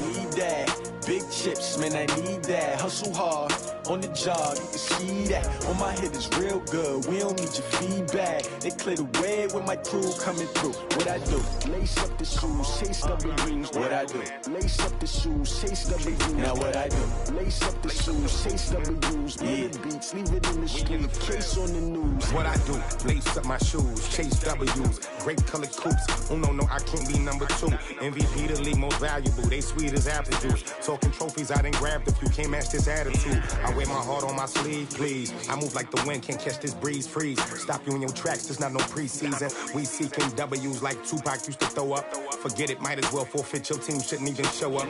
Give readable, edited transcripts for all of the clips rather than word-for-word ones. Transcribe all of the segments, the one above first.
need that. Big chips, man, I need that. Hustle hard on the job, you can see that. On my head is real good, we don't need your feedback. They clear the way with my crew coming through. What I do? Lace up the shoes, chase W's. What I do? Lace up the shoes, chase W's. Now what I do? Lace up the shoes, chase W's. Yeah, beats, leave it in the street, case on the news. What I do? Lace up my shoes, chase W's. Grape colored coops. Oh no, I can't be number 2. MVP the league most valuable. They sweet as apple juice. Talking trophies, I done grabbed a few. Can't match this attitude. I wear my heart on my sleeve, please. I move like the wind, can't catch this breeze, freeze. Stop you in your tracks, there's not no preseason. We seeking W's like Tupac used to throw up. Forget it, might as well forfeit. Your team shouldn't even show up.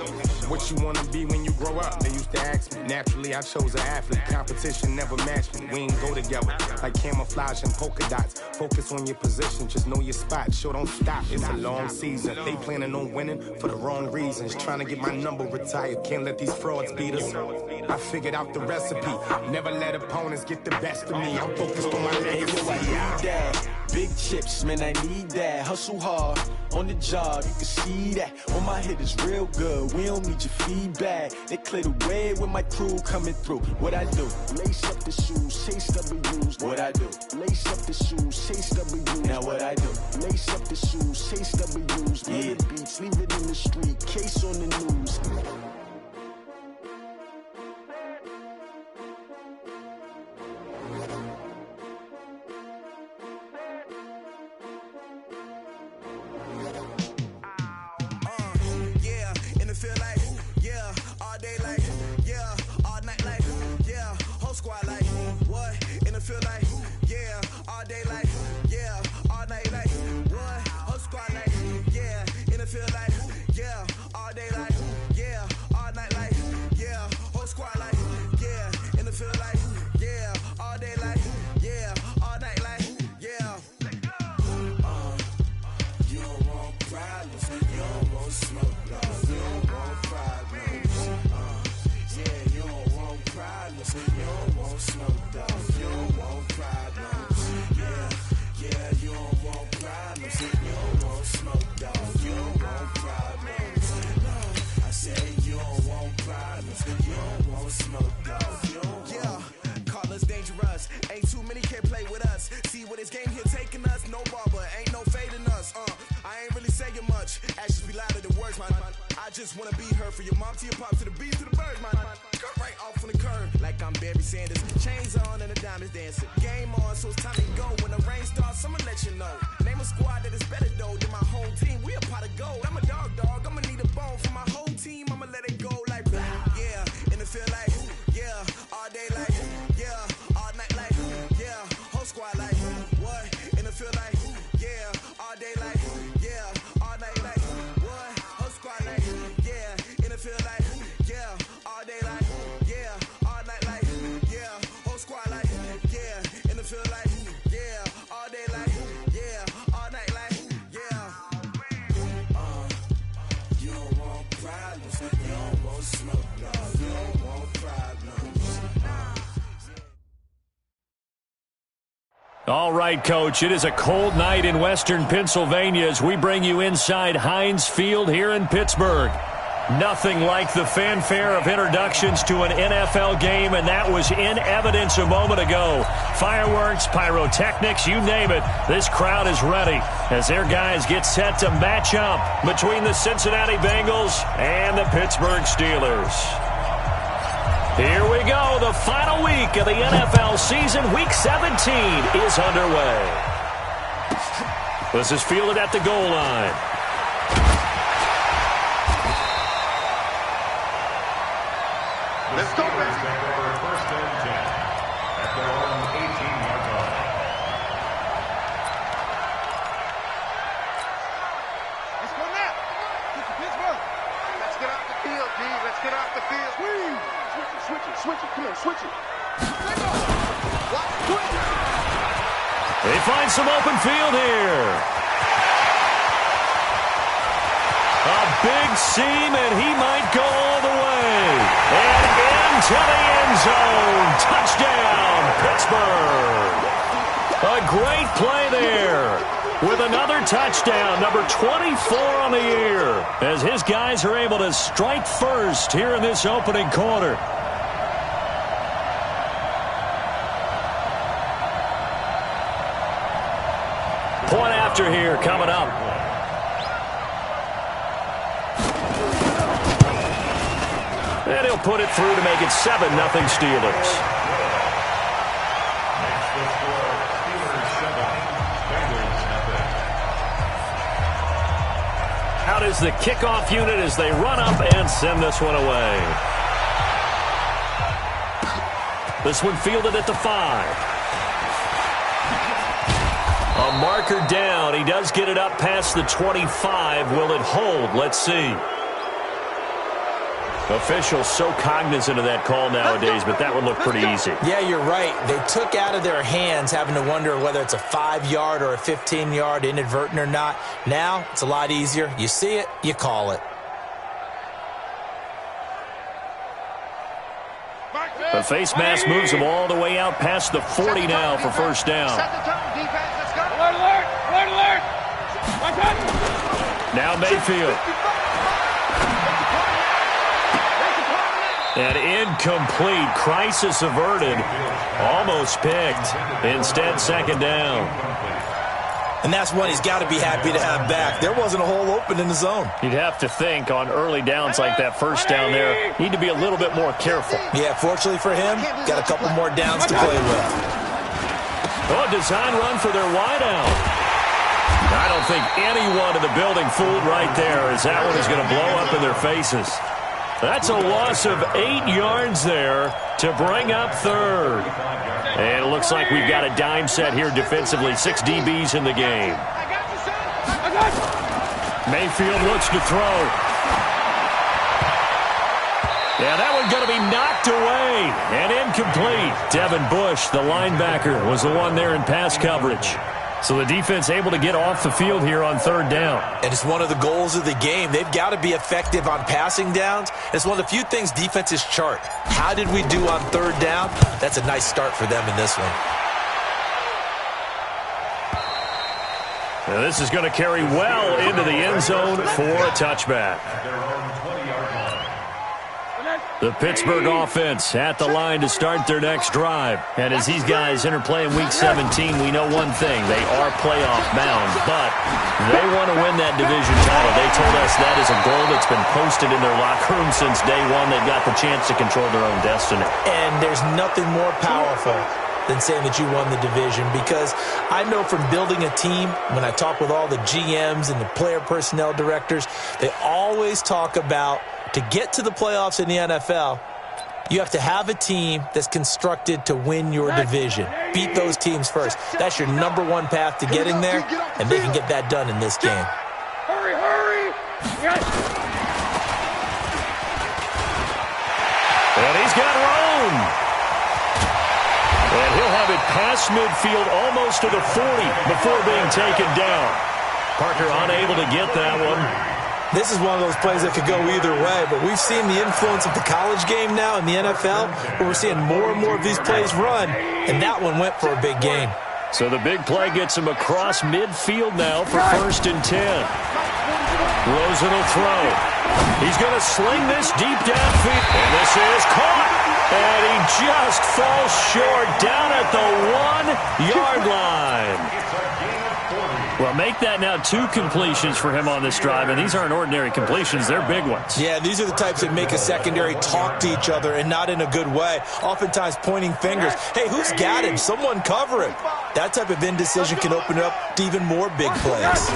What you wanna be when you grow up? They used to ask me. Naturally, I chose an athlete. Competition never matched me. We ain't go together like camouflage and polka dots. Focus on your position, just know your spot. Sure, don't stop. It's a long season. They planning on winning for the wrong reasons. Trying to get my number retired. Can't let these frauds beat us. I figured out the recipe. Never let opponents get the best of me. I'm focused on my legacy. I need that. Big chips, man, I need that. Hustle hard on the job, you can see that. On my head is real good, we don't need your feedback. They clear the way with my crew coming through. What I do? Lace up the shoes, chase W's. What I do? Lace up the shoes, chase W's. Now what I do? Lace up the shoes, chase W's. Yeah, beats, leave it in the street, case on the news. I just wanna be her for your mom to your pop to the beat to the birds, man. Cut right off on the curb like I'm Barry Sanders. Chains on and the diamonds dancing. Game on, so it's time to go. When the rain starts, I'ma let you know. Name a squad that is better though than my whole team. We a pot of gold. I'm a dog. I'ma need a bone for my whole team. I'ma let it go like yeah. And it feel like yeah. All day like yeah. All night like yeah. Whole squad like what? And it feel like yeah. All day like yeah. All night like what? Whole squad like yeah. And it feel like yeah. All day like yeah. All night like yeah. Whole squad like yeah. And it feel like yeah. All day like yeah. All night like yeah. You don't want problems. You don't want smoke. No, you don't want problems. All right, Coach, it is a cold night in western Pennsylvania as we bring you inside Heinz Field here in Pittsburgh. Nothing like the fanfare of introductions to an NFL game, and that was in evidence a moment ago. Fireworks, pyrotechnics, you name it. This crowd is ready as their guys get set to match up between the Cincinnati Bengals and the Pittsburgh Steelers. Here we go. The final week of the NFL season. Week 17 is underway. This is fielded at the goal line. Let's go, baby. First and 10 at their own 18-yard line. Let's go now. Get to Pittsburgh. Let's get off the field, D. Let's get off the field. Switch it. Come on, switch it. Let go. Watch, switch it. They find some open field here. A big seam, and he might go all the way. And into the end zone. Touchdown, Pittsburgh. A great play there. with another touchdown, number 24 on the year, as his guys are able to strike first here in this opening quarter. Point after here coming up. And he'll put it through to make it 7-0 Steelers. Out is the kickoff unit as they run up and send this one away. This one fielded at the 5. A marker down. He does get it up past the 25. Will it hold? Let's see. Officials so cognizant of that call nowadays, but that would look pretty easy. Yeah, you're right. They took out of their hands having to wonder whether it's a 5-yard or a 15-yard, inadvertent or not. Now, it's a lot easier. You see it, you call it. The face mask moves them all the way out past the 40 now for first down. Set the tone, defense. Let's go. Alert, alert, alert, alert. Now Mayfield. And incomplete. Crisis averted. Almost picked. Instead, second down. And that's one he's got to be happy to have back. There wasn't a hole open in the zone. You'd have to think on early downs like that first down there, need to be a little bit more careful. Yeah, fortunately for him, got a couple more downs to play with. Oh, design run for their wideout. I don't think anyone in the building fooled right there, as that one is going to blow up in their faces. That's a loss of 8 yards there to bring up third. And it looks like we've got a dime set here defensively. 6 DBs in the game. Mayfield looks to throw. Yeah, that one going to be knocked away and incomplete. Devin Bush, the linebacker, was the one there in pass coverage. So the defense able to get off the field here on third down. And it's one of the goals of the game. They've got to be effective on passing downs. It's one of the few things defenses chart. How did we do on third down? That's a nice start for them in this one. Now this is going to carry well into the end zone for a touchback. The Pittsburgh offense at the line to start their next drive. And as these guys interplay in Week 17, we know one thing. They are playoff bound, but they want to win that division title. They told us that is a goal that's been posted in their locker room since day one. They've got the chance to control their own destiny. And there's nothing more powerful than saying that you won the division, because I know from building a team, when I talk with all the GMs and the player personnel directors, they always talk about, to get to the playoffs in the NFL, you have to have a team that's constructed to win your division. Beat those teams first. That's your number one path to getting there, and they can get that done in this game. Hurry, hurry. Yes. And he's got room. And he'll have it past midfield almost to the 40 before being taken down. Parker unable to get that one. This is one of those plays that could go either way, but we've seen the influence of the college game now in the NFL, where we're seeing more and more of these plays run, and that one went for a big gain. So the big play gets him across midfield now for 1st and 10. Rosen will throw. He's going to sling this deep downfield, and this is caught. And he just falls short down at the 1-yard line. Well, make that now 2 completions for him on this drive, and these aren't ordinary completions. They're big ones. Yeah, these are the types that make a secondary talk to each other, and not in a good way. Oftentimes pointing fingers. Hey, who's got him? Someone cover him. That type of indecision can open up to even more big plays.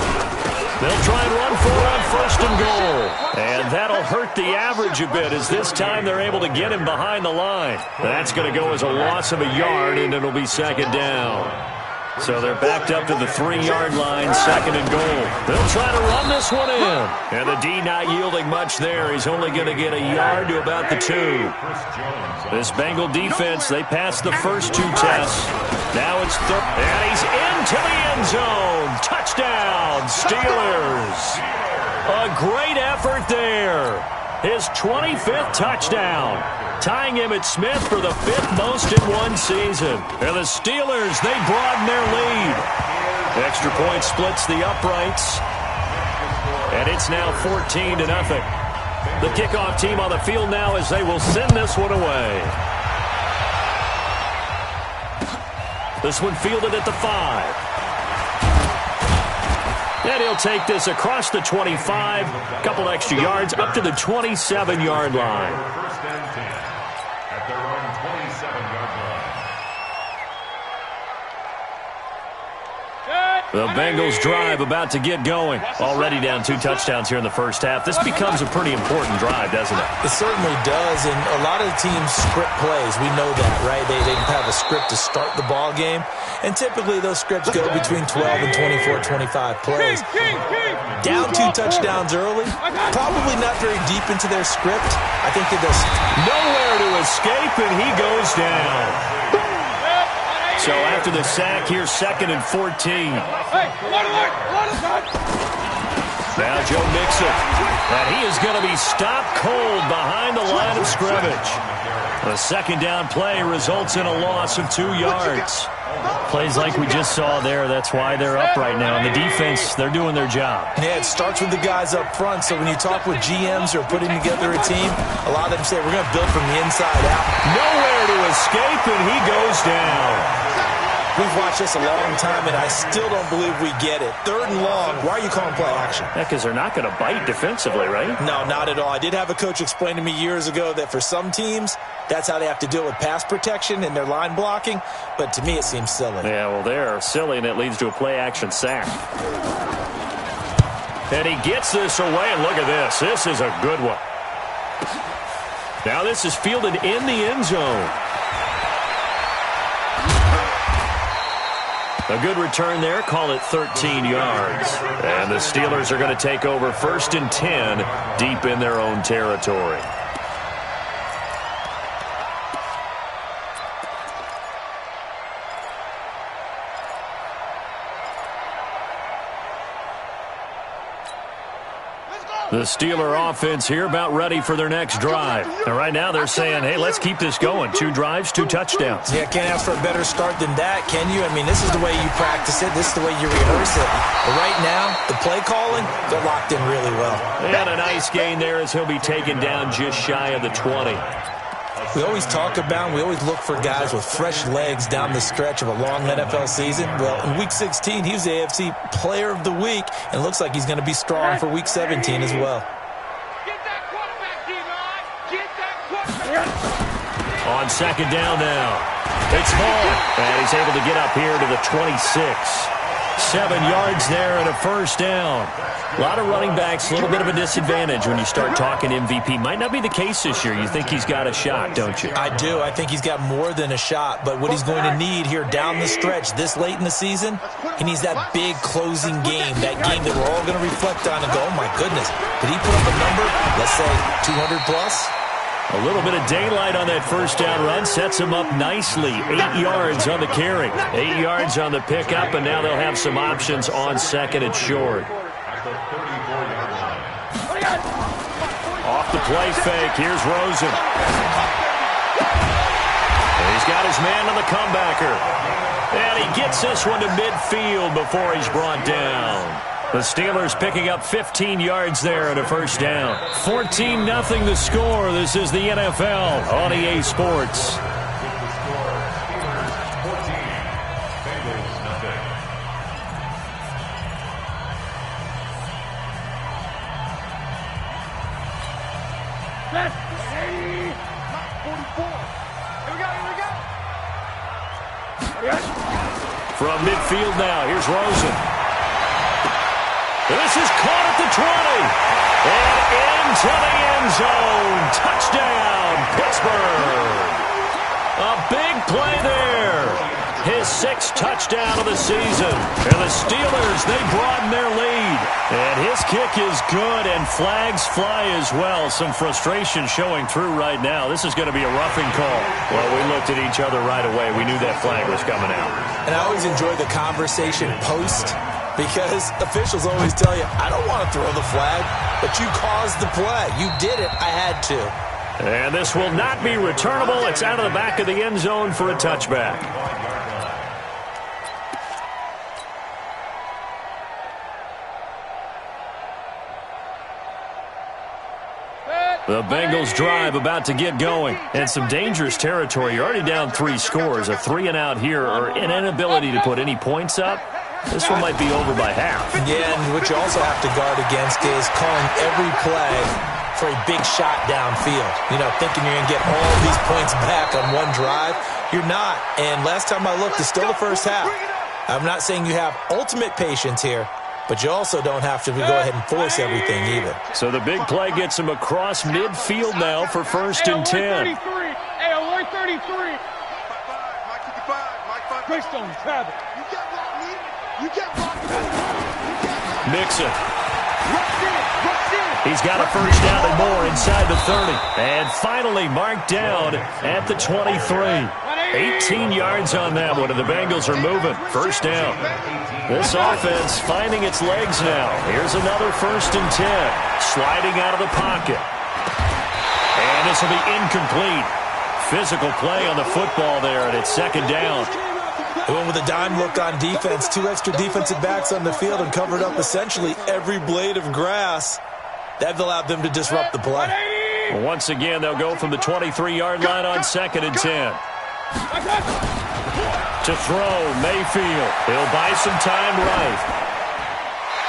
They'll try and run for it on 1st and goal. And that'll hurt the average a bit, as this time they're able to get him behind the line. That's going to go as a loss of a yard, and it'll be 2nd down. So they're backed up to the 3-yard line, 2nd and goal. They'll try to run this one in. And the D not yielding much there. He's only going to get a yard to about the 2. This Bengal defense, they passed the first 2 tests. Now it's third. And he's into the end zone. Touchdown, Steelers. A great effort there. His 25th touchdown, tying him at Smith for the 5th most in one season. And the Steelers, they broaden their lead. Extra point splits the uprights. And it's now 14-0. The kickoff team on the field now as they will send this one away. This one fielded at the 5. And he'll take this across the 25. A couple extra yards up to the 27-yard line. First and 10 at their own 27-yard line. The Bengals drive about to get going. Already down 2 touchdowns here in the first half. This becomes a pretty important drive, doesn't it? It certainly does, and a lot of the teams script plays. We know that, right? They have a script to start the ball game, and typically those scripts go between 12 and 24, 25 plays. Down 2 touchdowns early, probably not very deep into their script. I think that there's nowhere to escape, and he goes down. So after the sack, here's 2nd and 14. Now Joe Mixon. And he is going to be stopped cold behind the line of scrimmage. The second down play results in a loss of 2 yards. Plays like we just saw there, that's why they're up right now. And the defense, they're doing their job. Yeah, it starts with the guys up front. So when you talk with GMs who are putting together a team, a lot of them say, we're going to build from the inside out. Nowhere to escape, and he goes down. We've watched this a long time, and I still don't believe we get it. 3rd and long. Why are you calling play action? Yeah, because they're not going to bite defensively, right? No, not at all. I did have a coach explain to me years ago that for some teams, that's how they have to deal with pass protection and their line blocking. But to me, it seems silly. Yeah, well, they're silly, and it leads to a play-action sack. And he gets this away, and look at this. This is a good one. Now this is fielded in the end zone. A good return there. Call it 13 yards. And the Steelers are going to take over 1st and 10 deep in their own territory. The Steeler offense here about ready for their next drive. And right now they're saying, hey, let's keep this going. 2 drives, 2 touchdowns. Yeah, can't ask for a better start than that, can you? I mean, this is the way you practice it. This is the way you rehearse it. But right now, the play calling, they're locked in really well. And a nice gain there as he'll be taken down just shy of the 20. We always talk about, we always look for guys with fresh legs down the stretch of a long NFL season. Well, in Week 16, he was the AFC Player of the Week, and it looks like he's going to be strong for Week 17 as well. Get that quarterback, D-line. Get that quarterback. On 2nd down now, it's Hall, and he's able to get up here to the 26. 7 yards there and a 1st down. A lot of running backs, a little bit of a disadvantage when you start talking MVP. Might not be the case this year. You think he's got a shot, don't you? I do. I think he's got more than a shot. But what he's going to need here down the stretch this late in the season, he needs that big closing game, that game that we're all going to reflect on and go, oh, my goodness, did he put up a number, let's say 200 plus? A little bit of daylight on that 1st down run sets him up nicely. 8 yards on the carry, 8 yards on the pickup, and now they'll have some options on 2nd and short. Off the play fake, here's Rosen. And he's got his man on the comebacker. And he gets this one to midfield before he's brought down. The Steelers picking up 15 yards there and a 1st down. 14-0 the score. This is the NFL on EA Sports. From midfield now, here's Rosen. This is caught at the 20. And into the end zone. Touchdown, Pittsburgh. A big play there. His 6th touchdown of the season. And the Steelers, they broaden their lead. And his kick is good, and flags fly as well. Some frustration showing through right now. This is going to be a roughing call. Well, we looked at each other right away. We knew that flag was coming out. And I always enjoy the conversation post, because officials always tell you, I don't want to throw the flag, but you caused the play. You did it. I had to. And this will not be returnable. It's out of the back of the end zone for a touchback. The Bengals drive about to get going. And some dangerous territory. You're already down 3 scores. A 3-and-out here or an inability to put any points up. This one might be over by half. Yeah, and what you also have to guard against is calling every play for a big shot downfield. You know, thinking you're going to get all these points back on one drive. You're not. And last time I looked, it's still the first half. I'm not saying you have ultimate patience here, but you also don't have to go ahead and force everything either. So the big play gets him across midfield now for 1st and 10. Hey, alert 33. Greystone, Travis. You get Mixon. He's got a first down and more inside the 30. And finally marked down at the 23. 18 yards on that one, and the Bengals are moving. First down. This offense finding its legs now. Here's another 1st and 10. Sliding out of the pocket. And this will be incomplete. Physical play on the football there, and it's 2nd down. They went with a dime look on defense. 2 extra defensive backs on the field and covered up essentially every blade of grass. That allowed them to disrupt the play. Well, once again, they'll go from the 23-yard line on 2nd and 10. To throw, Mayfield. He'll buy some time right.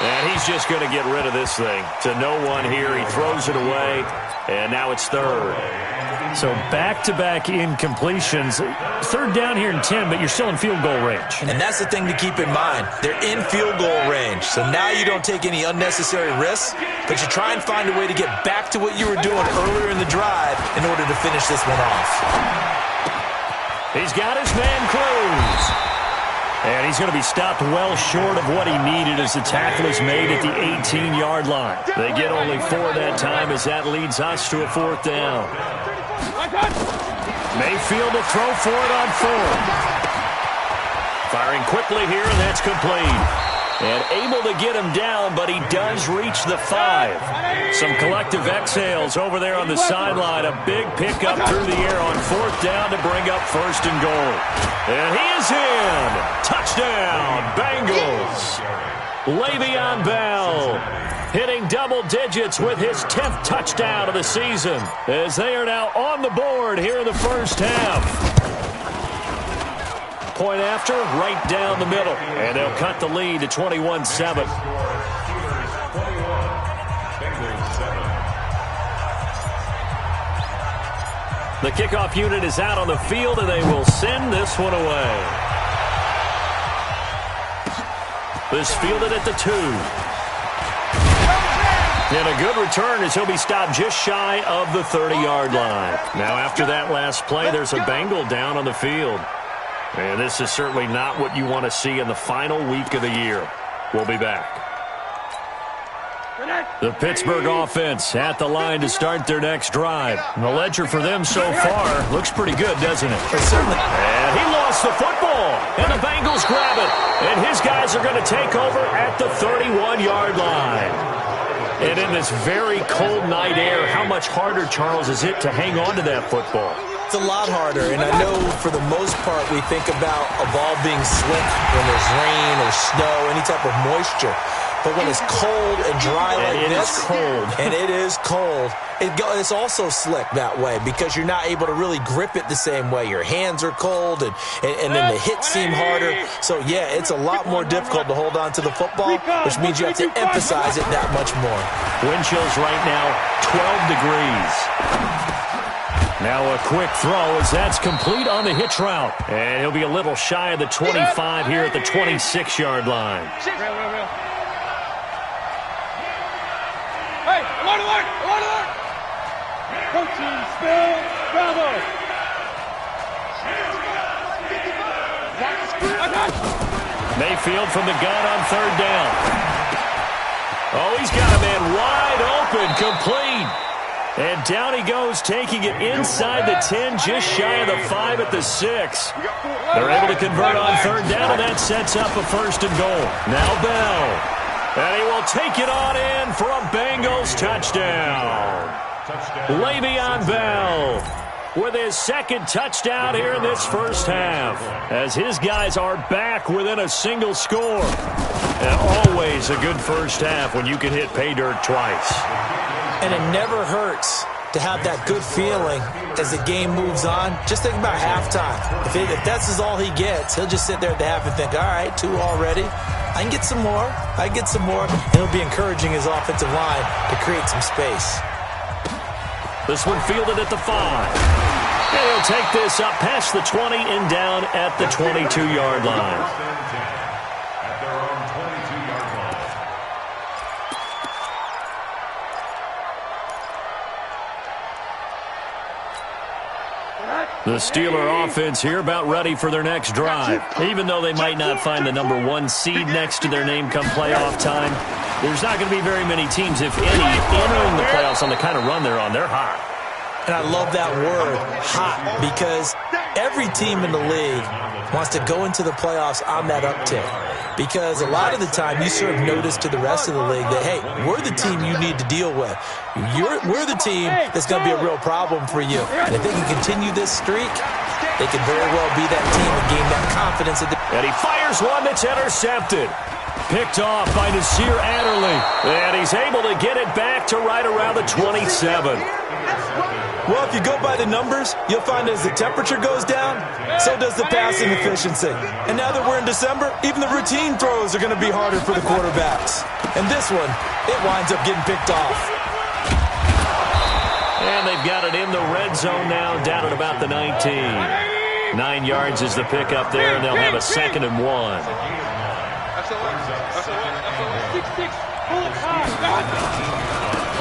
And he's just going to get rid of this thing. To no one here. He throws it away. And now it's 3rd. So back-to-back incompletions. 3rd down here in 10, but you're still in field goal range. And that's the thing to keep in mind. They're in field goal range. So now you don't take any unnecessary risks, but you try and find a way to get back to what you were doing earlier in the drive in order to finish this one off. He's got his man Cruz. And he's going to be stopped well short of what he needed as the tackle is made at the 18-yard line. They get only 4 that time as that leads us to a 4th down. Mayfield will throw for it on 4th. Firing quickly here, and that's complete. And able to get him down, but he does reach the 5. Some collective exhales over there on the sideline. A big pickup through the air on 4th down to bring up 1st and goal. And he is in. Touchdown, Bengals. Le'Veon Bell hitting double digits with his 10th touchdown of the season as they are now on the board here in the first half. Point after, right down the middle. And they'll cut the lead to 21-7. The kickoff unit is out on the field, and they will send this one away. This fielded at the 2. And a good return as he'll be stopped just shy of the 30-yard line. Now after that last play, there's a Bengal down on the field. And this is certainly not what you want to see in the final week of the year. We'll be back. The Pittsburgh offense at the line to start their next drive. And the ledger for them so far looks pretty good, doesn't it? Certainly. And he lost the football. And the Bengals grab it. And his guys are going to take over at the 31-yard line. And in this very cold night air, how much harder, Charles, is it to hang on to that football? It's a lot harder, and I know for the most part we think about a ball being slick when there's rain or snow, any type of moisture. But when it's cold and dry like this, and it is cold, it's also slick that way because you're not able to really grip it the same way. Your hands are cold, and then the hits seem harder. So, yeah, it's a lot more difficult to hold on to the football, which means you have to emphasize it that much more. Wind chills right now, 12 degrees. Now a quick throw as that's complete on the hitch route. And he'll be a little shy of the 25 here at the 26-yard line. Hey, alert! Protein spill, bravo! Mayfield from the gun on 3rd down. Oh, he's got a man wide open, complete. And down he goes, taking it inside the 10, just shy of the 5 at the 6. They're able to convert on 3rd down, and that sets up a 1st and goal. Now Bell. And he will take it on in for a Bengals touchdown. Le'Veon Bell with his 2nd touchdown here in this first half, as his guys are back within a single score. And always a good first half when you can hit pay dirt twice. And it never hurts to have that good feeling as the game moves on. Just think about halftime. If that's all he gets, he'll just sit there at the half and think, all right, 2 already. I can get some more. And he'll be encouraging his offensive line to create some space. This one fielded at the 5. And he'll take this up past the 20 and down at the 22-yard line. At their own 22-yard line. The Steeler offense here about ready for their next drive. Even though they might not find the number 1 seed next to their name come playoff time, there's not going to be very many teams, if any, entering the playoffs on the kind of run they're on. They're hot. And I love that word, hot, because every team in the league wants to go into the playoffs on that uptick. Because a lot of the time you serve notice to the rest of the league that, hey, we're the team you need to deal with. We're the team that's going to be a real problem for you. And if they can continue this streak, they can very well be that team and gain that confidence. And he fires one that's intercepted. Picked off by Nasir Adderley. And he's able to get it back to right around the 27. Well, if you go by the numbers, you'll find as the temperature goes down, so does the passing efficiency. And now that we're in December, even the routine throws are going to be harder for the quarterbacks. And this one, it winds up getting picked off. And they've got it in the red zone now, down at about the 19. 9 yards is the pickup there, and they'll have a 2nd and 1.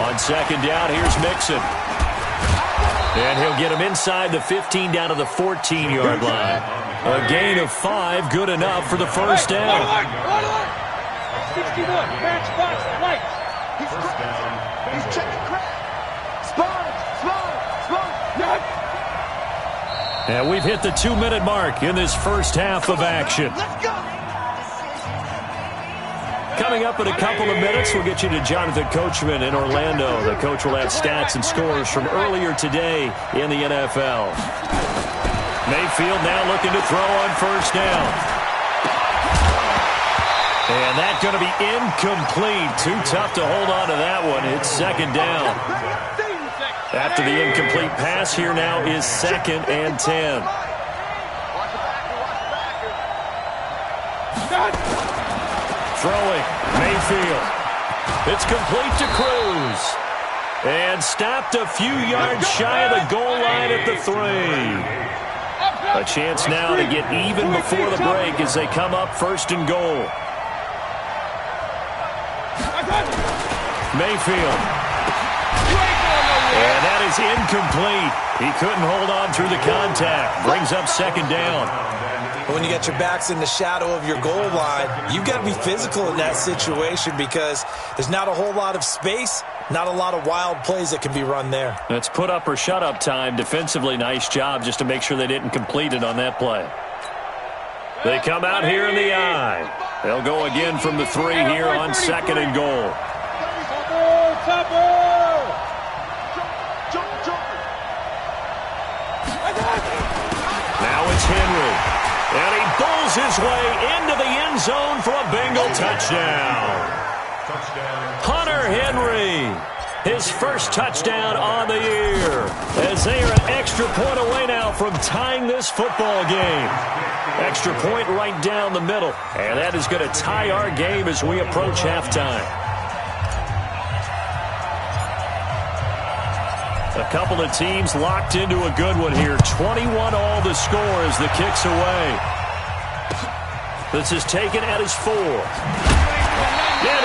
On 2nd down, here's Mixon. And he'll get him inside the 15 down to the 14-yard line. A gain of 5, good enough for the first down. 61, match box, lights. He's checking crap. Spot. And we've hit the 2-minute mark in this first half of action. Let's go. Coming up in a couple of minutes, we'll get you to Jonathan Coachman in Orlando. The coach will have stats and scores from earlier today in the NFL. Mayfield now looking to throw on first down. And that's going to be incomplete. Too tough to hold on to that one. It's 2nd down. After the incomplete pass, here now is 2nd and 10. Throwing, Mayfield. It's complete to Cruz. And stopped a few yards shy of the goal line at the 3. A chance now to get even before the break as they come up 1st and goal. Mayfield. And that is incomplete. He couldn't hold on through the contact. Brings up 2nd down. When you got your backs in the shadow of your goal line, you've got to be physical in that situation because there's not a whole lot of space, not a lot of wild plays that can be run there. That's put up or shut up time. Defensively, nice job just to make sure they didn't complete it on that play. They come out here in the eye. They'll go again from the 3 here on 2nd and goal. Now it's Henry. And he bowls his way into the end zone for a Bengal touchdown. Hunter Henry, his first touchdown on the year. As they are an extra point away now from tying this football game. Extra point right down the middle. And that is going to tie our game as we approach halftime. A couple of teams locked into a good one here. 21 all the score as the kick's away. This is taken at his 4. And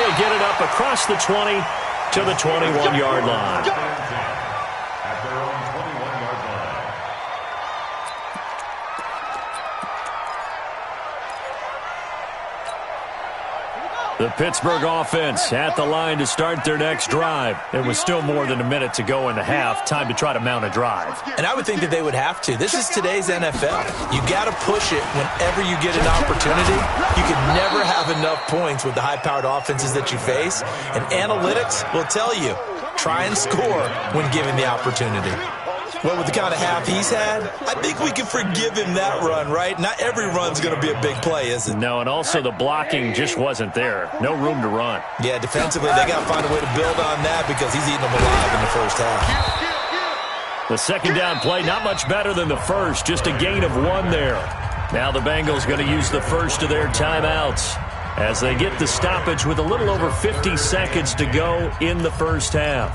he'll get it up across the 20 to the 21-yard line. At their own 21-yard line. The Pittsburgh offense at the line to start their next drive. It was still more than a minute to go in the half. Time to try to mount a drive. And I would think that they would have to. This is today's NFL. You got to push it whenever you get an opportunity. You can never have enough points with the high-powered offenses that you face. And analytics will tell you, try and score when given the opportunity. Well, with the kind of half he's had, I think we can forgive him that run, right? Not every run's going to be a big play, is it? No, and also the blocking just wasn't there. No room to run. Yeah, defensively, they got to find a way to build on that because he's eating them alive in the first half. The second down play, not much better than the first, just a gain of 1 there. Now the Bengals going to use the first of their timeouts as they get the stoppage with a little over 50 seconds to go in the first half.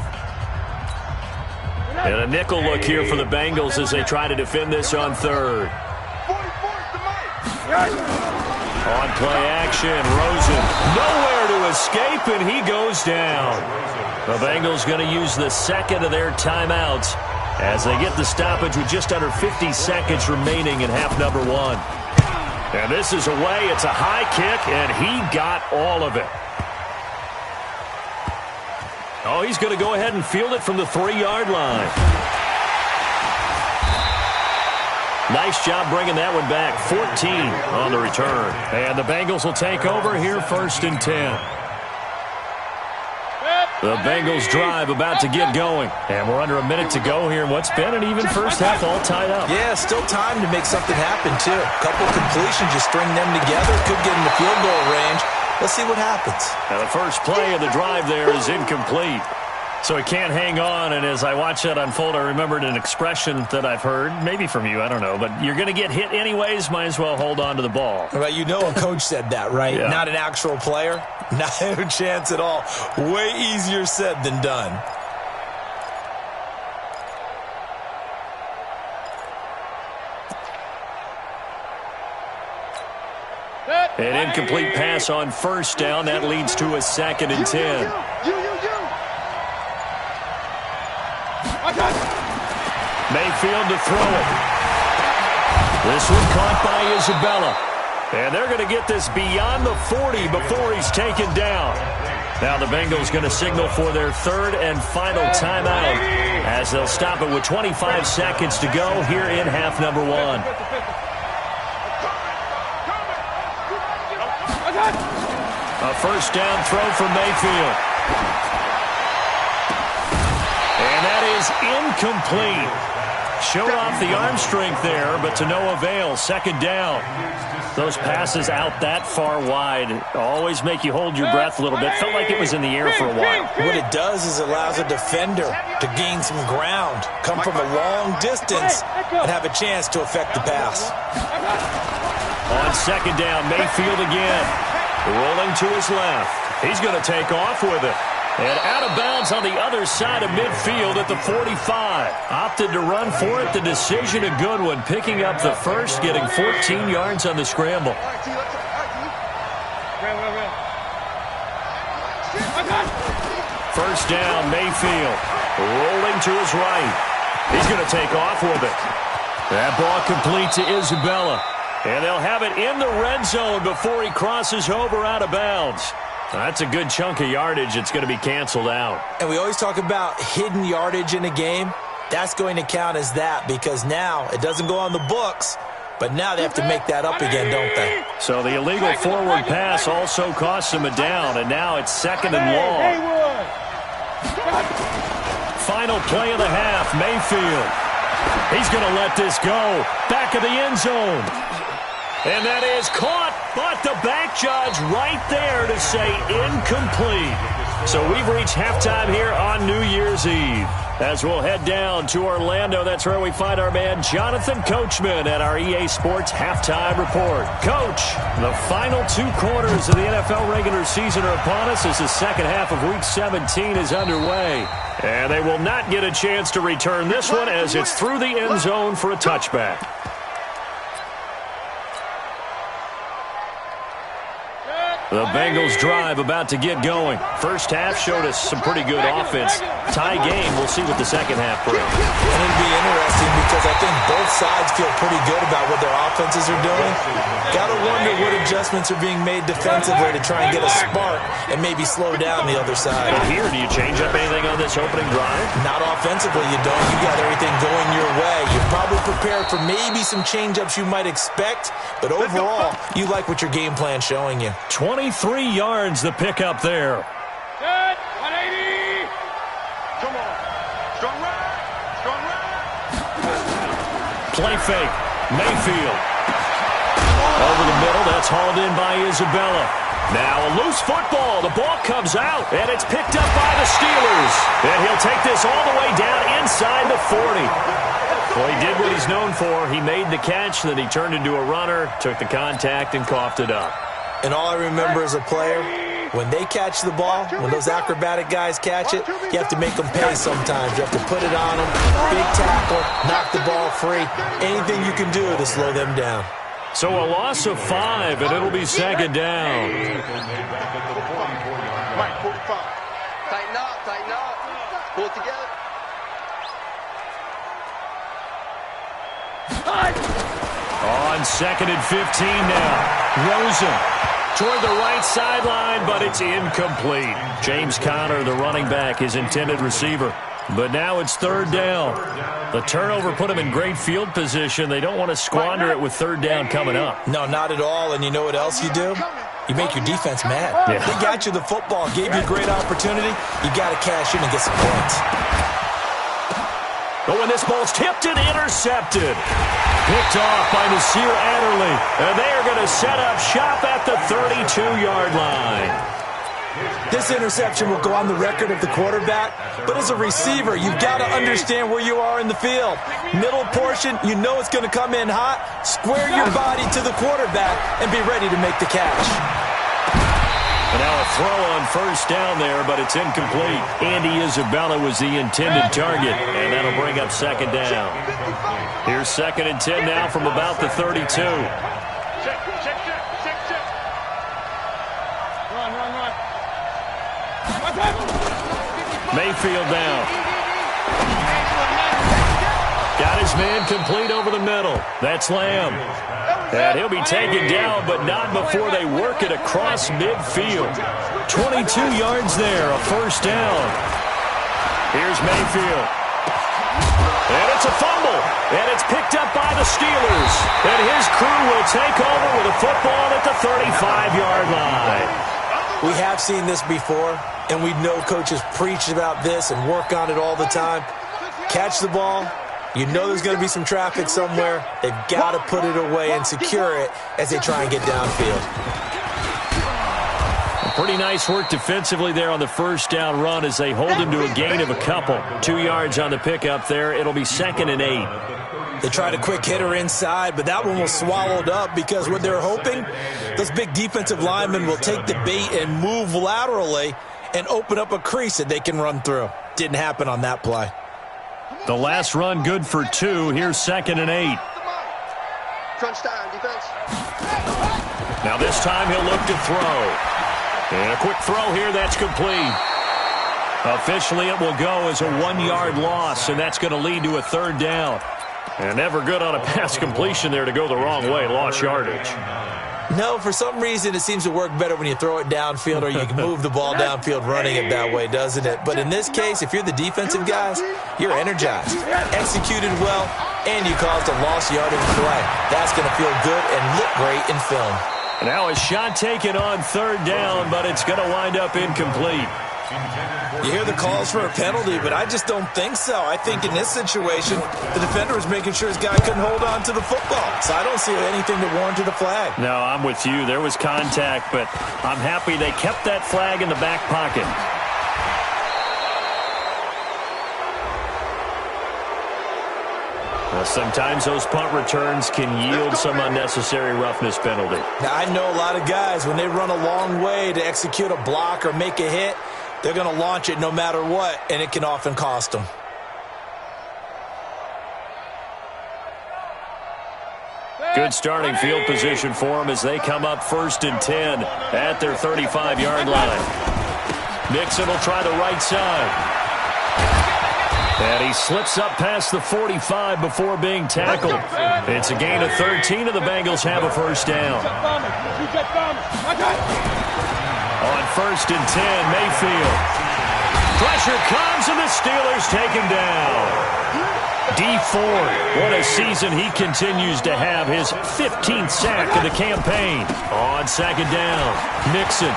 And a nickel look here for the Bengals as they try to defend this on third. On play action, Rosen nowhere to escape, and he goes down. The Bengals going to use the second of their timeouts as they get the stoppage with just under 50 seconds remaining in half number 1. And this is away. It's a high kick, and he got all of it. Oh, he's going to go ahead and field it from the 3-yard line. Nice job bringing that one back. 14 on the return. And the Bengals will take over here, 1st and 10. The Bengals drive about to get going. And we're under a minute to go here in what's been an even first half, all tied up. Yeah, still time to make something happen, too. A couple completions, just string them together. Could get in the field goal range. Let's see what happens. Now the first play of the drive there is incomplete. So he can't hang on, and as I watch that unfold, I remembered an expression that I've heard, maybe from you, I don't know, but you're going to get hit anyways, might as well hold on to the ball. Well, you know a coach said that, right? Yeah. Not an actual player. Not a chance at all. Way easier said than done. An incomplete pass on first down. That leads to a 2nd and 10. Mayfield to throw it. This one caught by Isabella. And they're going to get this beyond the 40 before he's taken down. Now the Bengals going to signal for their 3rd and final timeout as they'll stop it with 25 seconds to go here in half number 1. A first down throw from Mayfield. And that is incomplete. Showed off the arm strength there, but to no avail. 2nd down. Those passes out that far wide always make you hold your breath a little bit. Felt like it was in the air for a while. What it does is it allows a defender to gain some ground, come from a long distance, and have a chance to affect the pass. On 2nd down, Mayfield again. Rolling to his left. He's going to take off with it. And out of bounds on the other side of midfield at the 45. Opted to run for it. The decision a good one. Picking up the first, getting 14 yards on the scramble. First down, Mayfield. Rolling to his right. He's going to take off with it. That ball complete to Isabella. And they'll have it in the red zone before he crosses over out of bounds. That's a good chunk of yardage. It's going to be canceled out. And we always talk about hidden yardage in a game. That's going to count as that because now it doesn't go on the books, but now they have to make that up again, don't they? So the illegal forward pass also costs him a down, and now it's 2nd and long. Final play of the half, Mayfield. He's going to let this go. Back of the end zone. And that is caught, but the back judge right there to say incomplete. So we've reached halftime here on New Year's Eve. As we'll head down to Orlando, that's where we find our man Jonathan Coachman at our EA Sports Halftime Report. Coach, the final 2 quarters of the NFL regular season are upon us as the second half of Week 17 is underway. And they will not get a chance to return this one as it's through the end zone for a touchback. The Bengals drive about to get going. First half showed us some pretty good offense. Tie game, we'll see what the second half brings. And it'll be interesting because I think both sides feel pretty good about what their offenses are doing. Got to wonder what adjustments are being made defensively to try and get a spark and maybe slow down the other side. And here, do you change up anything on this opening drive? Not offensively, you don't. You got everything going your way. You're probably prepared for maybe some change-ups you might expect, but overall, you like what your game plan's showing you. 23 yards the pickup there. Set, 180. Come on. Strong right. Strong right. Play fake. Mayfield. Over the middle. That's hauled in by Isabella. Now a loose football. The ball comes out, and it's picked up by the Steelers. And he'll take this all the way down inside the 40. Well, he did what he's known for. He made the catch, then he turned into a runner, took the contact, and coughed it up. And all I remember as a player, when they catch the ball, when those acrobatic guys catch it, you have to make them pay sometimes. You have to put it on them, big tackle, knock the ball free, anything you can do to slow them down. So a loss of 5, and it'll be second down. Right, 45. Tighten up. Pull it together. On second and 15 now. Rosen toward the right sideline, but it's incomplete. James Conner, the running back, his intended receiver. But now it's third down. The turnover put them in great field position. They don't want to squander it with third down coming up. No, not at all. And you know what else you do? You make your defense mad. Yeah. They got you the football, gave you a great opportunity. You got to cash in and get some points. But when this ball's tipped and intercepted. Picked off by Nasir Adderley. And they are going to set up shop at the 32-yard line. This interception will go on the record of the quarterback, but as a receiver, you've got to understand where you are in the field. Middle portion, you know it's going to come in hot. Square your body to the quarterback and be ready to make the catch. And now a throw on first down there, but it's incomplete. Andy Isabella was the intended target, and that'll bring up second down. Here's second and 10 now from about the 32. Mayfield down. Got his man complete over the middle. That's Lamb. And he'll be taken down, but not before they work it across midfield. 22 yards there, a first down. Here's Mayfield. And it's a fumble. And it's picked up by the Steelers. And his crew will take over with a football at the 35-yard line. We have seen this before, and we know coaches preach about this and work on it all the time. Catch the ball. You know there's going to be some traffic somewhere. They've got to put it away and secure it as they try and get downfield. Pretty nice work defensively there on the first down run as they hold him to a gain of a couple. 2 yards on the pickup there. It'll be second and 8. They tried a quick hitter inside, but that one was swallowed up because what they're hoping, those big defensive linemen will take the bait and move laterally and open up a crease that they can run through. Didn't happen on that play. The last run good for 2. Here's second and 8. Crunch time, defense. Now this time he'll look to throw. And a quick throw here, that's complete. Officially it will go as a 1-yard loss, and that's going to lead to a third down. And never good on a pass completion there to go the wrong way. Lost yardage. No, for some reason it seems to work better when you throw it downfield or you can move the ball downfield running it that way, doesn't it? But in this case, if you're the defensive guys, you're energized, executed well, and you caused a lost yardage play. That's going to feel good and look great in film. Now a shot taken on third down, but it's going to wind up incomplete. You hear the calls for a penalty, but I just don't think so. I think in this situation, the defender was making sure his guy couldn't hold on to the football. So I don't see anything that warranted a flag. No, I'm with you. There was contact, but I'm happy they kept that flag in the back pocket. Well, sometimes those punt returns can yield some unnecessary roughness penalty. Now, I know a lot of guys, when they run a long way to execute a block or make a hit, they're going to launch it no matter what, and it can often cost them. Good starting field position for them as they come up first and 10 at their 35-yard line. Mixon will try the right side. And he slips up past the 45 before being tackled. It's a gain of 13, and the Bengals have a first down. On first and 10, Mayfield. Pressure comes, and the Steelers take him down. Dee Ford, what a season he continues to have. His 15th sack of the campaign. On second down, Mixon.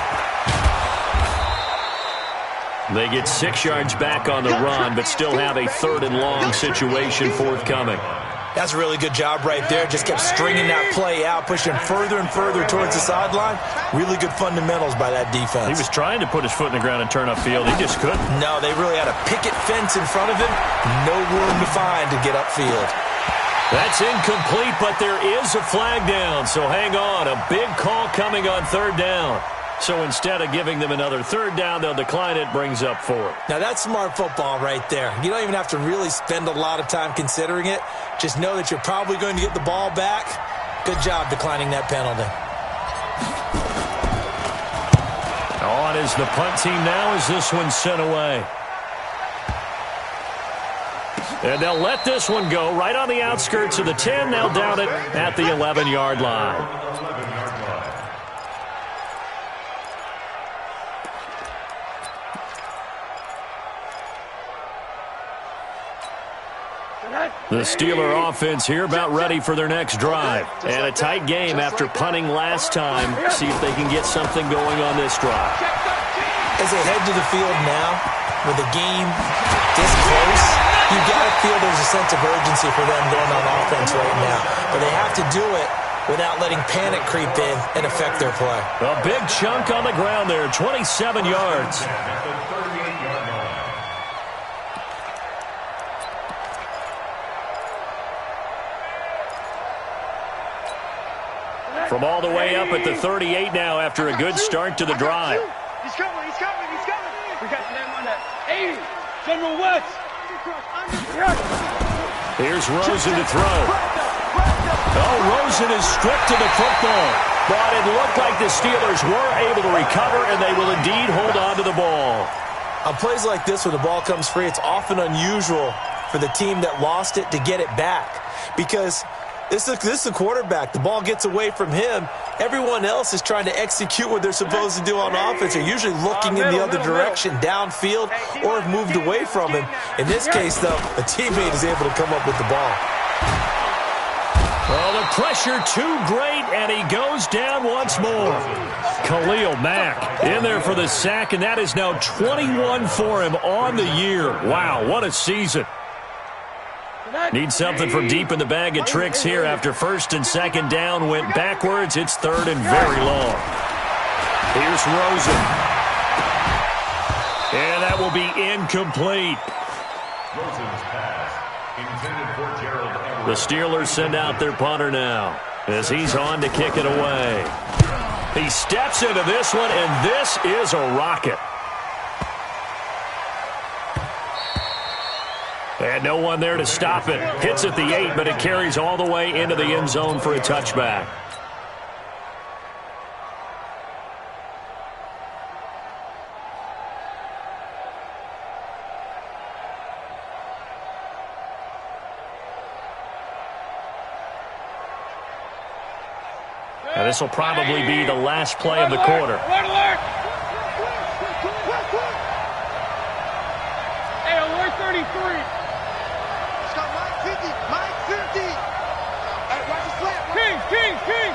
They get 6 yards back on the run, but still have a third and long situation forthcoming. That's a really good job right there. Just kept stringing that play out, pushing him further and further towards the sideline. Really good fundamentals by that defense. He was trying to put his foot in the ground and turn upfield. He just couldn't. No, they really had a picket fence in front of him. No room to find to get upfield. That's incomplete, but there is a flag down. So hang on. A big call coming on third down. So instead of giving them another third down, they'll decline it, brings up 4. Now, that's smart football right there. You don't even have to really spend a lot of time considering it. Just know that you're probably going to get the ball back. Good job declining that penalty. On is the punt team now as this one's sent away. And they'll let this one go right on the outskirts of the 10. They'll down it at the 11-yard line. The Steeler offense here about ready for their next drive. And a tight game after punting last time. See if they can get something going on this drive. As they head to the field now, with the game this close, you got to feel there's a sense of urgency for them going on offense right now. But they have to do it without letting panic creep in and affect their play. A big chunk on the ground there, 27 yards. From all the way up at the 38 now after a good start to the drive. He's coming, he's coming, he's coming. We got the name on that. 80, General West. Here's Rosen to throw. Oh, Rosen is stripped to the football. But it looked like the Steelers were able to recover, and they will indeed hold on to the ball. On plays like this, when the ball comes free, it's often unusual for the team that lost it to get it back. Because this is the quarterback. The ball gets away from him. Everyone else is trying to execute what they're supposed to do on offense. They're usually looking in the other direction, downfield, or have moved away from him. In this case, though, a teammate is able to come up with the ball. Well, the pressure too great, and he goes down once more. Khalil Mack in there for the sack, and that is now 21 for him on the year. Wow, what a season. Need something from deep in the bag of tricks here after first and second down went backwards. It's third and very long. Here's Rosen. And that will be incomplete. The Steelers send out their punter now as he's on to kick it away. He steps into this one, and this is a rocket. And no one there to stop it. Hits at the 8, but it carries all the way into the end zone for a touchback. And this will probably be the last play of the quarter. Alert, alert! Hey, alert 33. King!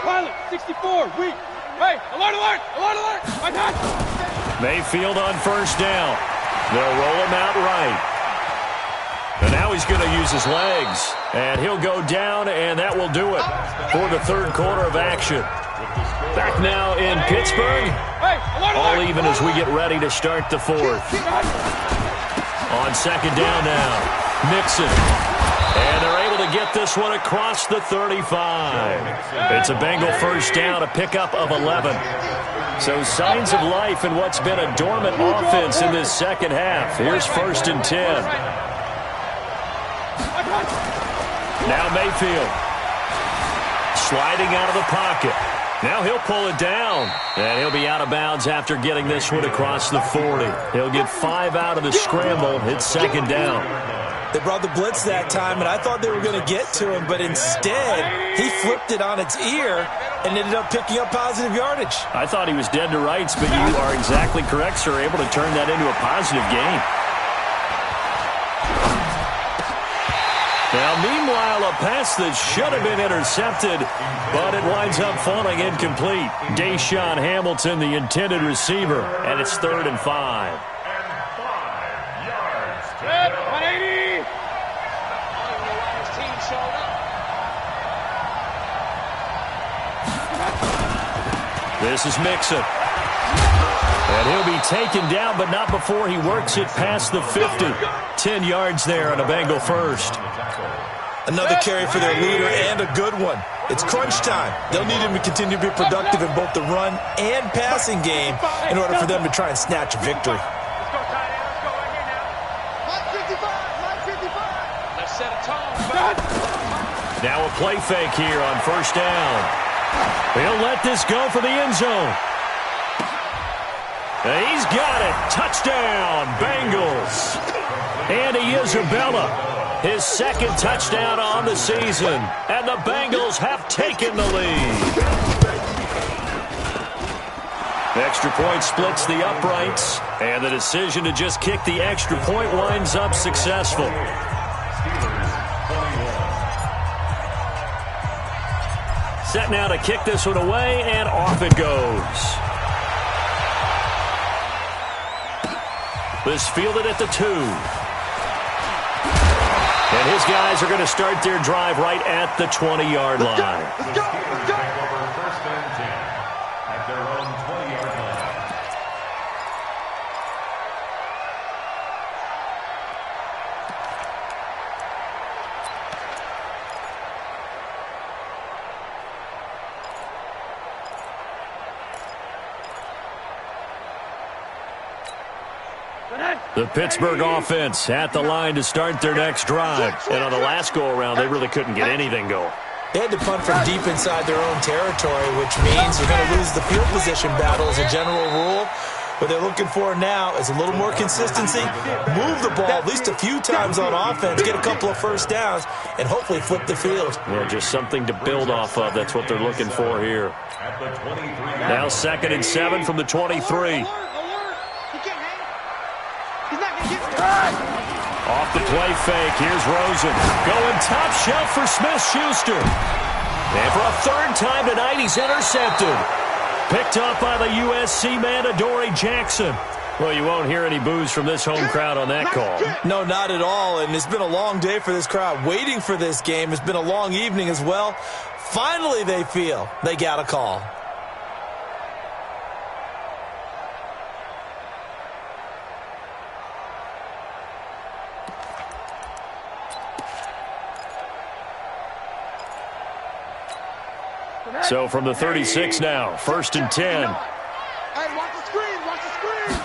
Pilot, 64, weak. Hey, alert, alert, alert, alert. My God. Mayfield on first down. They'll roll him out right. And now he's going to use his legs. And he'll go down, and that will do it for the third quarter of action. Back now in Pittsburgh. All even as we get ready to start the fourth. On second down now, Mixon. And they're able to get this one across the 35. It's a Bengal first down, a pickup of 11. So signs of life in what's been a dormant offense in this second half. Here's first and 10. Now Mayfield. Sliding out of the pocket. Now he'll pull it down. And he'll be out of bounds after getting this one across the 40. He'll get 5 out of the scramble. It's second down. They brought the blitz that time, and I thought they were going to get to him, but instead, he flipped it on its ear and ended up picking up positive yardage. I thought he was dead to rights, but you are exactly correct, sir. Able to turn that into a positive gain. Now, meanwhile, a pass that should have been intercepted, but it winds up falling incomplete. Deshaun Hamilton, the intended receiver, and it's 3rd and 5. This is Mixon. And he'll be taken down, but not before he works it past the 50. 10 yards there on a Bengal first. Another carry for their leader and a good one. It's crunch time. They'll need him to continue to be productive in both the run and passing game in order for them to try and snatch a victory. Now a play fake here on first down. He'll let this go for the end zone. He's got it. Touchdown, Bengals. Andy Isabella, his second touchdown on the season. And the Bengals have taken the lead. The extra point splits the uprights. And the decision to just kick the extra point winds up successful. Set now to kick this one away, and off it goes. This fielded at the 2. And his guys are going to start their drive right at the 20-yard line. Let's go. First and 10 at their own 20-yard line. The Pittsburgh offense at the line to start their next drive. And on the last go-around, they really couldn't get anything going. They had to punt from deep inside their own territory, which means you're going to lose the field position battle as a general rule. What they're looking for now is a little more consistency, move the ball at least a few times on offense, get a couple of first downs, and hopefully flip the field. Yeah, just something to build off of. That's what they're looking for here. Now 2nd and 7 from the 23. Off the play fake, here's Rosen. Going top shelf for Smith-Schuster. And for a third time tonight, he's intercepted. Picked up by the USC man, Adoree Jackson. Well, you won't hear any boos from this home crowd on that call. No, not at all, and it's been a long day for this crowd waiting for this game. It's been a long evening as well. Finally, they feel they got a call. So from the 36 now, 1st and 10. Hey, watch the screen, watch the screen.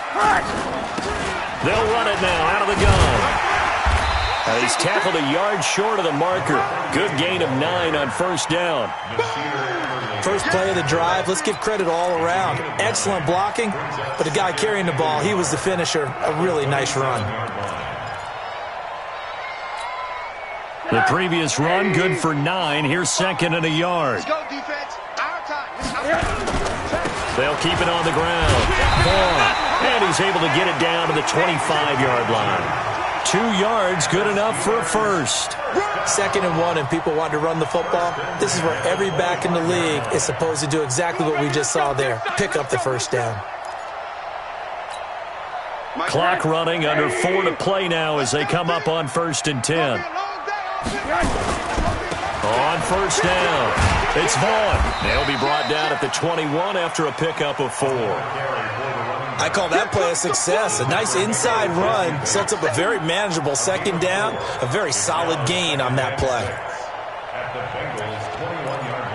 They'll run it now out of the gun. He's tackled a yard short of the marker. Good gain of 9 on first down. First play of the drive, let's give credit all around. Excellent blocking, but the guy carrying the ball, he was the finisher. A really nice run. The previous run, good for 9. Here's 2nd and a yard. Let's go, defense. Our time. They'll keep it on the ground. Vaughn. And he's able to get it down to the 25-yard line. 2 yards, good enough for a first. 2nd and 1, and people want to run the football. This is where every back in the league is supposed to do exactly what we just saw there. Pick up the first down. Clock running, under 4 to play now as they come up on 1st and 10. On first down, it's Vaughn. They'll be brought down at the 21 after a pickup of 4. I call that play a success. A nice inside run sets up a very manageable 2nd down. A very solid gain on that play. At the Bengals 21-yard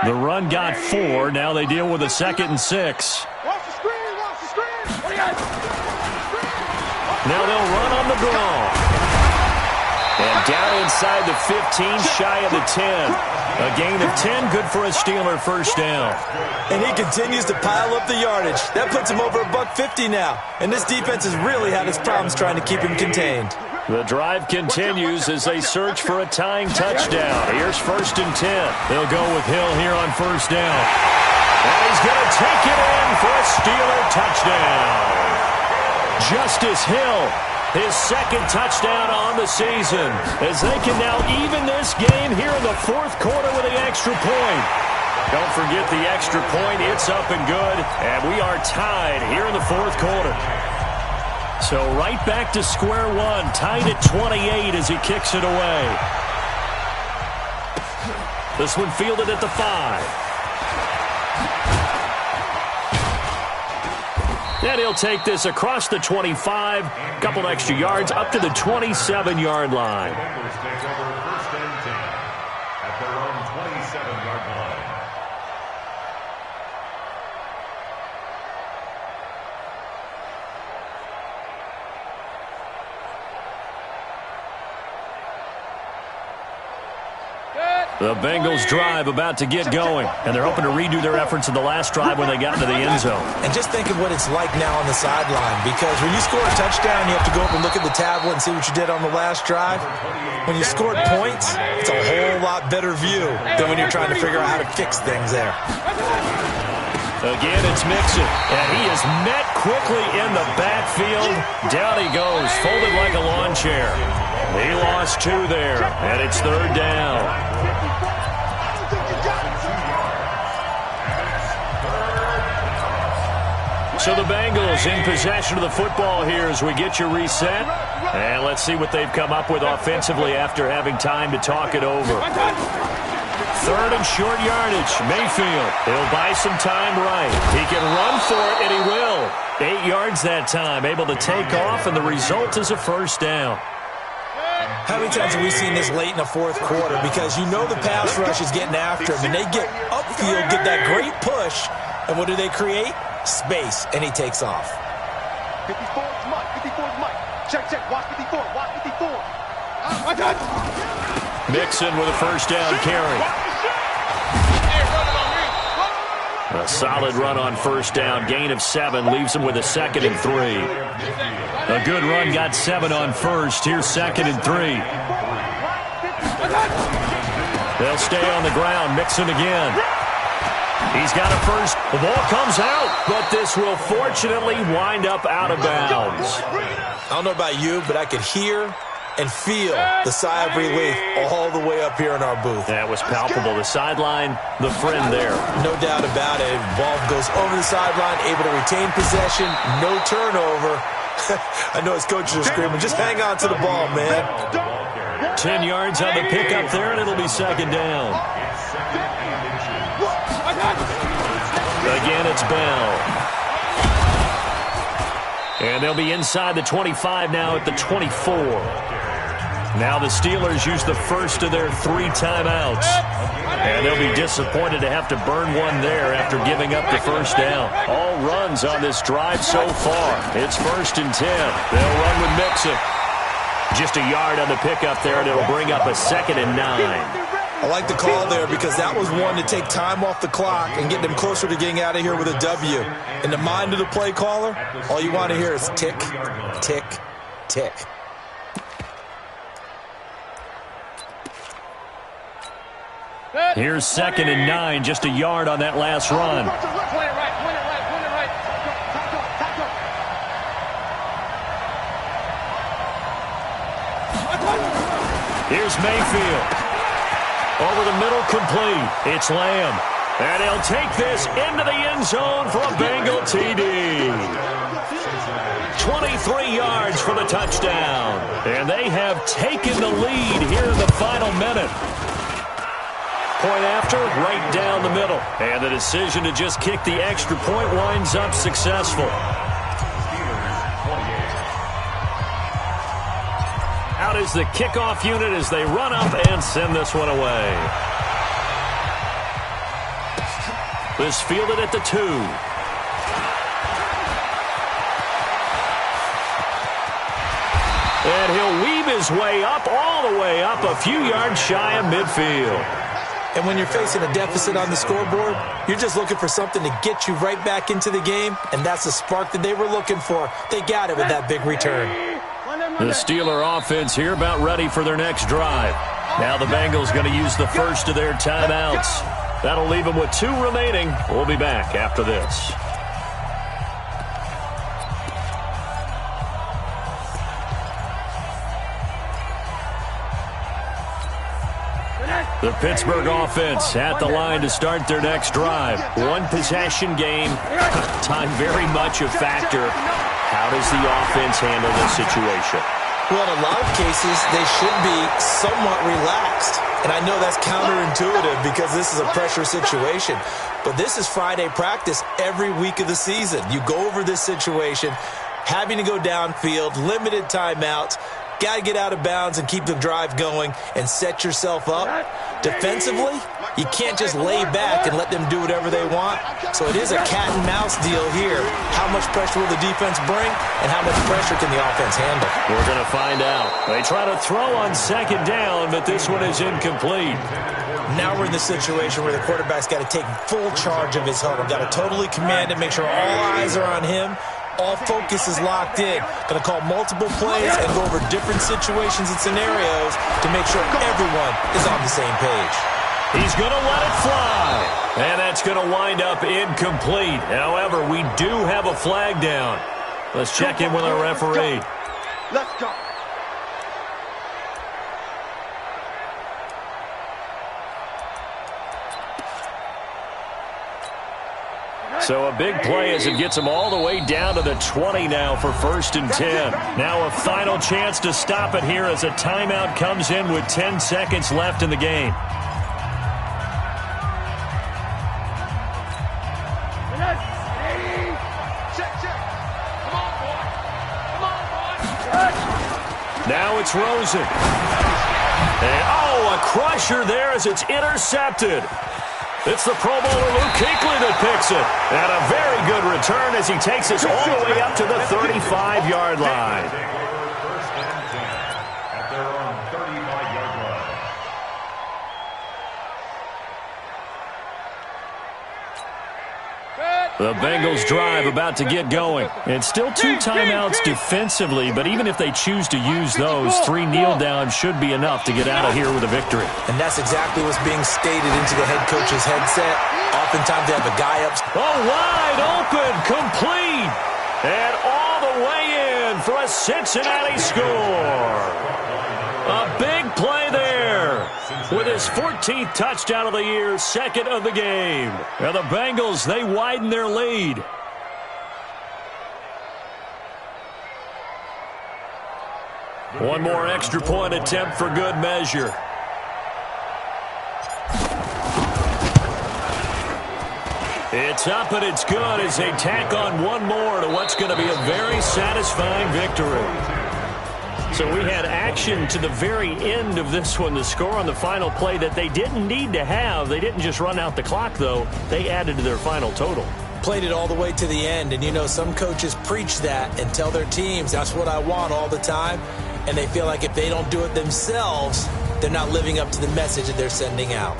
line. The run got 4. Now they deal with a 2nd and 6. Watch the screen, watch the screen. What do you got? Now they'll run on the draw. And down inside the 15, shy of the 10. A gain of 10, good for a Steeler first down. And he continues to pile up the yardage. That puts him over $150 now. And this defense has really had its problems trying to keep him contained. The drive continues as they search for a tying touchdown. Here's 1st and 10. They'll go with Hill here on first down. And he's going to take it in for a Steeler touchdown. Justice Hill, his 2nd touchdown on the season, as they can now even this game here in the 4th quarter with an extra point. Don't forget the extra point. It's up and good, and we are tied here in the 4th quarter. So right back to square one, tied at 28 as he kicks it away. This one fielded at the 5. And he'll take this across the 25, a couple extra yards up to the 27-yard line. Bengals take over 1st and 10 at their own 27-yard line. The Bengals drive about to get going, and they're hoping to redo their efforts in the last drive when they got into the end zone. And just think of what it's like now on the sideline, because when you score a touchdown, you have to go up and look at the tablet and see what you did on the last drive. When you scored points, it's a whole lot better view than when you're trying to figure out how to fix things there. Again, it's Mixon, and he is met quickly in the backfield. Down he goes, folded like a lawn chair. He lost 2 there, and it's 3rd down. So the Bengals in possession of the football here as we get you reset. And let's see what they've come up with offensively after having time to talk it over. 3rd and short yardage. Mayfield, he'll buy some time right. He can run for it, and he will. 8 yards that time, able to take off, and the result is a 1st down. How many times have we seen this late in the 4th quarter? Because you know the pass rush is getting after him, and they get upfield, get that great push, and what do they create? Space, and he takes off. 54 is Mike. 54 is Mike. Check, check. Watch 54. Watch 54. Mixon with a 1st down carry. A solid run on 1st down. Gain of 7 leaves him with a 2nd and 3. A good run got 7 on 1st. Here's 2nd and 3. They'll stay on the ground. Mixon again. He's got a 1st. The ball comes out, but this will fortunately wind up out of bounds. I don't know about you, but I could hear and feel the sigh of relief all the way up here in our booth. That was palpable. The sideline, the friend there. No doubt about it. Ball goes over the sideline, able to retain possession, no turnover. I know his coaches are screaming, just hang on to the ball, man. 10 yards on the pickup there, and it'll be 2nd down. Again, it's Bell. And they'll be inside the 25 now at the 24. Now the Steelers use the 1st of their 3 timeouts. And they'll be disappointed to have to burn one there after giving up the 1st down. All runs on this drive so far. It's 1st and 10. They'll run with Mixon. Just a yard on the pickup there, and it'll bring up a 2nd and 9. I like the call there because that was one to take time off the clock and get them closer to getting out of here with a W. In the mind of the play caller, all you want to hear is tick, tick, tick. Here's 2nd and 9, just a yard on that last run. Here's Mayfield. Over the middle, complete. It's Lamb. And he'll take this into the end zone for a Bengal TD. 23 yards for the touchdown. And they have taken the lead here in the final minute. Point after, right down the middle. And the decision to just kick the extra point winds up successful. Out is the kickoff unit as they run up and send this one away. This fielded at the 2. And he'll weave his way up, all the way up, a few yards shy of midfield. And when you're facing a deficit on the scoreboard, you're just looking for something to get you right back into the game, and that's the spark that they were looking for. They got it with that big return. The Steeler offense here about ready for their next drive. Now the Bengals going to use the 1st of their timeouts. That'll leave them with 2 remaining. We'll be back after this. The Pittsburgh offense at the line to start their next drive. 1 possession game. Time very much a factor. How does the offense handle this situation? Well, in a lot of cases, they should be somewhat relaxed. And I know that's counterintuitive because this is a pressure situation. But this is Friday practice every week of the season. You go over this situation, having to go downfield, limited timeouts, got to get out of bounds and keep the drive going and set yourself up. Defensively, you can't just lay back and let them do whatever they want. So it is a cat and mouse deal here. How much pressure will the defense bring and how much pressure can the offense handle? We're going to find out. They try to throw on second down, but this one is incomplete. Now we're in the situation where the quarterback's got to take full charge of his huddle. Got to totally command it, make sure all eyes are on him. All focus is locked in. Going to call multiple plays and go over different situations and scenarios to make sure everyone is on the same page. He's going to let it fly. And that's going to wind up incomplete. However, we do have a flag down. Let's check in with our referee. Let's go. So a big play as it gets them all the way down to the 20 now for 1st and 10. Now a final chance to stop it here as a timeout comes in with 10 seconds left in the game. Now it's Rosen. And, a crusher there as it's intercepted. It's the Pro Bowler Luke Kuechly that picks it. And a very good return as he takes us all the way up to the 35-yard line. First and 10 at their own 35-yard line. The Bengals drive about to get going. It's still 2 timeouts defensively, but even if they choose to use those, 3 kneel downs should be enough to get out of here with a victory. And that's exactly what's being stated into the head coach's headset. Oftentimes they have a guy up. Wide open, complete, and all the way in for a Cincinnati score. A big play there with his 14th touchdown of the year, 2nd of the game. And the Bengals, they widen their lead. One more extra point attempt for good measure. It's up and it's good as they tack on one more to what's going to be a very satisfying victory. So we had action to the very end of this one, the score on the final play that they didn't need to have. They didn't just run out the clock, though. They added to their final total. Played it all the way to the end, and you know some coaches preach that and tell their teams that's what I want all the time, and they feel like if they don't do it themselves, they're not living up to the message that they're sending out.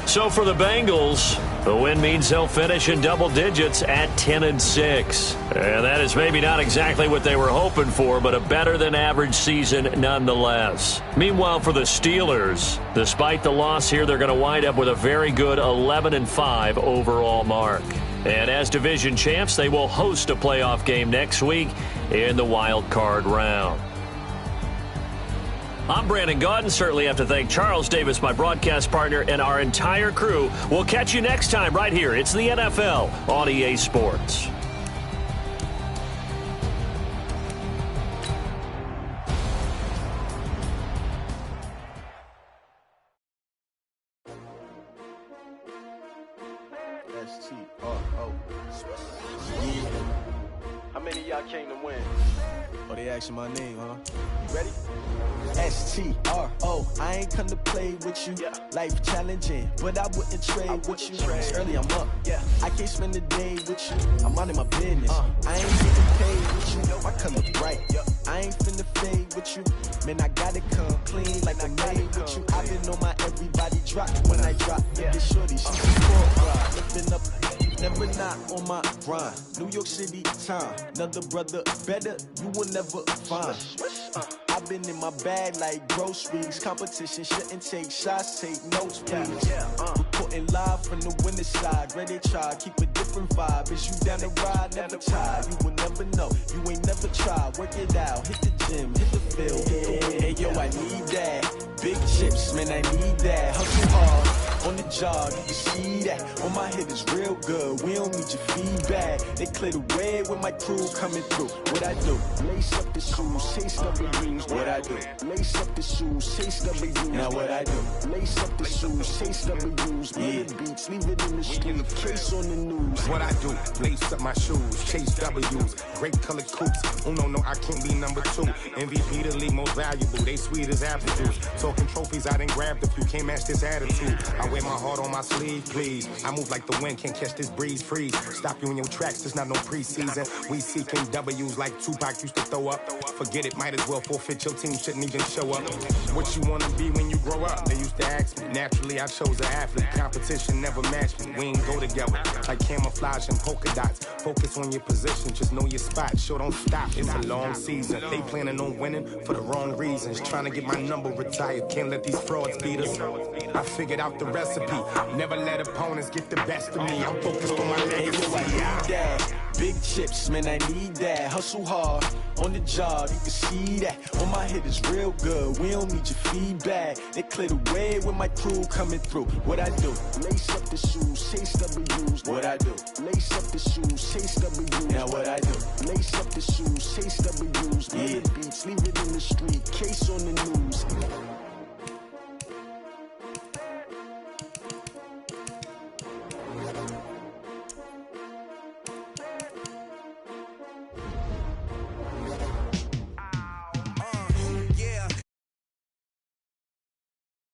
So for the Bengals, the win means they'll finish in double digits at 10-6. And that is maybe not exactly what they were hoping for, but a better-than-average season nonetheless. Meanwhile, for the Steelers, despite the loss here, they're going to wind up with a very good 11-5 overall mark. And as division champs, they will host a playoff game next week in the wild card round. I'm Brandon Gaudin. Certainly have to thank Charles Davis, my broadcast partner, and our entire crew. We'll catch you next time right here. It's the NFL on EA Sports. S-T-R-O. How many of y'all came to win? Oh, they asking my name, huh? You ready? S-T-R-O. I ain't come to play with you. Life challenging, but I wouldn't trade with you. It's early, I'm up. I can't spend the day with you. I'm out of my business. I ain't getting paid with you. My color bright. I ain't finna fade with you. Man, I gotta come clean like I made with you. I've been on my everybody drop when I drop. This shorty, she's a core ride. Lifting up. Never not on my grind. New York City time. Another brother better, you will never find. I've been in my bag like groceries. Competition shouldn't take shots, take notes, please. Reporting live from the winner's side. Ready to try, keep a different vibe. Is you down the ride, never tired. You will never know, you ain't never tried. Work it out, hit the gym, hit the field, hit the win. Hey yo, I need that. Big chips, man, I need that. Hustle hard on the jog, you can see that. On my head is real good, we don't need your feedback. They clear the way with my crew coming through. What I do? Lace up the shoes, chase W's. What I do? Lace up the shoes, chase W's. Now what I do? Lace up the shoes, chase W's. Yeah, beats, leave it in the street, case on the news. What I do? Lace up my shoes, chase W's. Great colored coops. Oh no, I can't be number 2. MVP the league most valuable. They sweet as apple juice. Talking trophies, I done grabbed a few. Can't match this attitude. I wear my heart on my sleeve, please. I move like the wind, can't catch this breeze. Freeze. Stop you in your tracks. There's not no preseason. We seeking W's like Tupac used to throw up. Forget it, might as well forfeit. Your team shouldn't even show up. What you wanna be when you grow up? They used to ask me. Naturally, I chose an athlete. Competition never matched me. We ain't go together like camouflage and polka dots. Focus on your position, just know your spot. Sure, don't stop. It's a long season. They planning on winning for the wrong reasons. Trying to get my number retired. Can't let these frauds beat us. I figured out the recipe. Never let opponents get the best of me. I'm focused on my legacy. Big chips, man, I need that. Hustle hard on the job, you can see that. On my head is real good, we don't need your feedback. They clear the way with my crew coming through. What I do? Lace up the shoes, chase W's. What I do? Lace up the shoes, chase W's. Now what I do? Lace up the shoes, chase W's. Yeah, beats, leave it in the street, case on the news.